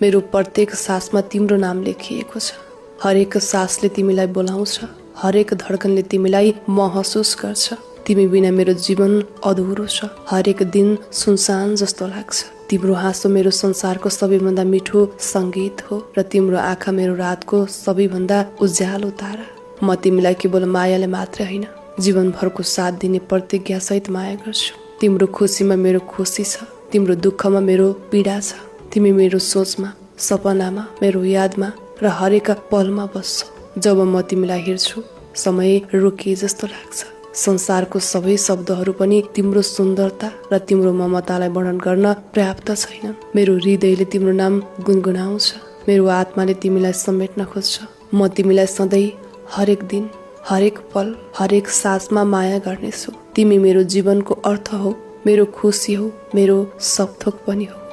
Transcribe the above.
मेरो प्रत्येक सासमा तिम्रो नाम लेखिएको छ। हरेक सासले तिमीलाई बोलाउँछ, हरेक धड्कनले तिमीलाई महसुस गर्छ। तिमी बिना मेरो जीवन अधुरो छ, हरेक दिन सुनसान जस्तो लाग्छ। तिम्रो हाँसो मेरो संसारको सबैभन्दा मिठो संगीत हो र तिम्रो आँखा मेरो रातको सबैभन्दा उज्यालो तारा। म तिमीलाई केवल मायाले मात्र होइन, जीवनभरको साथ दिने प्रतिज्ञा सहित माया गर्छु। तिम्रो खुसीमा मेरो खुसी छ, तिम्रो दुःखमा मेरो पीडा छ। तिमी मेरो सोचमा, सपनामा, मेरो यादमा र हरेक पलमा बस्छौ। जब म तिमीलाई हेर्छु, समय रोकिए जस्तो लाग्छ। संसारको सबै शब्दहरू पनि तिम्रो सुन्दरता र तिम्रो ममतालाई वर्णन गर्न पर्याप्त छैनन्। मेरो हृदयले तिम्रो नाम गुनगुनाउँछ, मेरो आत्माले तिमीलाई समेट्न खोज्छ। म तिमीलाई सधैँ, हरेक दिन, हरेक पल, हरेक सासमा माया गर्नेछु। तिमी मेरो जीवनको अर्थ हो, मेरो खुसी हो, मेरो सब थोक पनि हो।